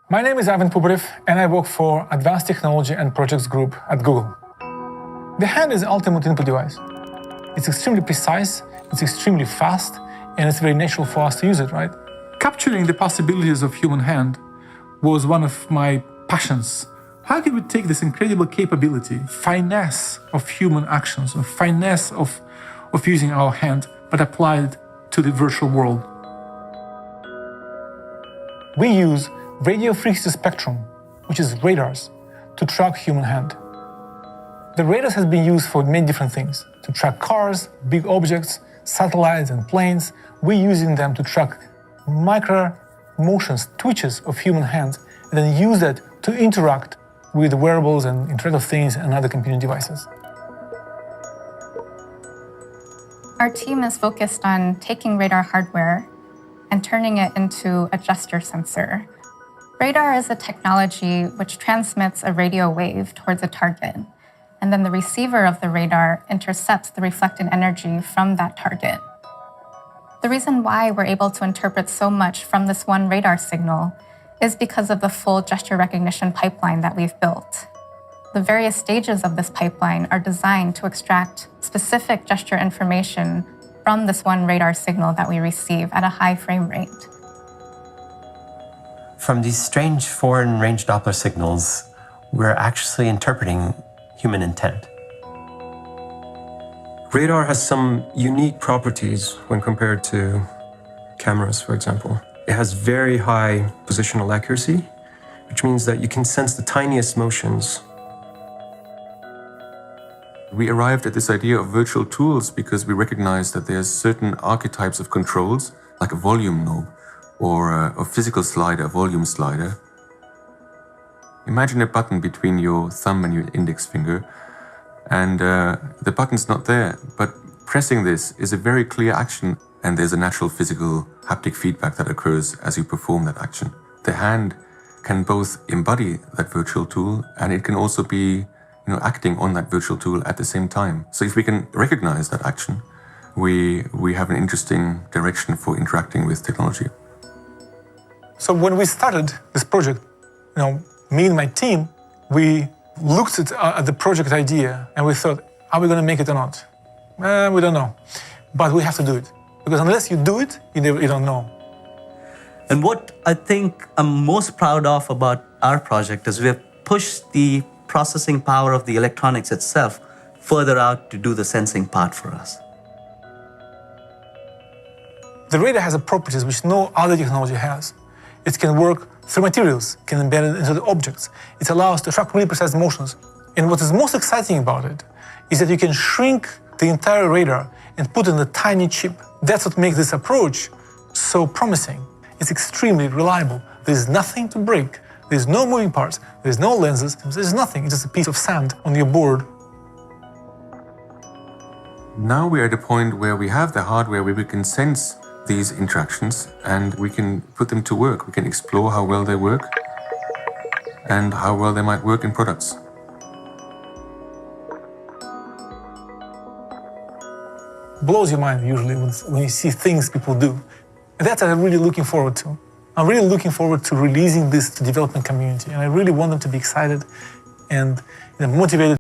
My name is Ivan Puparev, and I work for Advanced Technology and Projects Group at Google. The hand is the ultimate input device. It's extremely precise, it's extremely fast, and it's very natural for us to use it, right? Capturing the possibilities of human hand was one of my passions. How can we take this incredible capability, finesse of human actions, and finesse of using our hand, but apply it to the virtual world? We use radio frequency spectrum, which is radars, to track human hand. The radars has been used for many different things, to track cars, big objects, satellites and planes. We're using them to track micro motions, twitches of human hands, and then use that to interact with wearables and Internet of Things and other computing devices. Our team is focused on taking radar hardware and turning it into a gesture sensor. Radar is a technology which transmits a radio wave towards a target, and then the receiver of the radar intercepts the reflected energy from that target. The reason why we're able to interpret so much from this one radar signal is because of the full gesture recognition pipeline that we've built. The various stages of this pipeline are designed to extract specific gesture information from this one radar signal that we receive at a high frame rate. From these strange foreign range Doppler signals, we're actually interpreting human intent. Radar has some unique properties when compared to cameras, for example. It has very high positional accuracy, which means that you can sense the tiniest motions. We arrived at this idea of virtual tools because we recognized that there's certain archetypes of controls, like a volume knob or a physical slider, a volume slider. Imagine a button between your thumb and your index finger, and the button's not there, but pressing this is a very clear action, and there's a natural physical haptic feedback that occurs as you perform that action. The hand can both embody that virtual tool, and it can also be acting on that virtual tool at the same time. So if we can recognize that action, we have an interesting direction for interacting with technology. So when we started this project, me and my team, we looked at the project idea and we thought, are we going to make it or not? We don't know, but we have to do it. Because unless you do it, you don't know. And what I think I'm most proud of about our project is we have pushed the processing power of the electronics itself further out to do the sensing part for us. The radar has properties which no other technology has. It can work through materials, can embed it into the objects. It allows to track really precise motions. And what is most exciting about it is that you can shrink the entire radar and put in a tiny chip. That's what makes this approach so promising. It's extremely reliable. There's nothing to break. There's no moving parts. There's no lenses. There's nothing. It's just a piece of sand on your board. Now we're at a point where we have the hardware where we can sense these interactions and we can put them to work. We can explore how well they work and how well they might work in products. Blows your mind usually when you see things people do. And that's what I'm really looking forward to. I'm really looking forward to releasing this to the development community, and I really want them to be excited and motivated.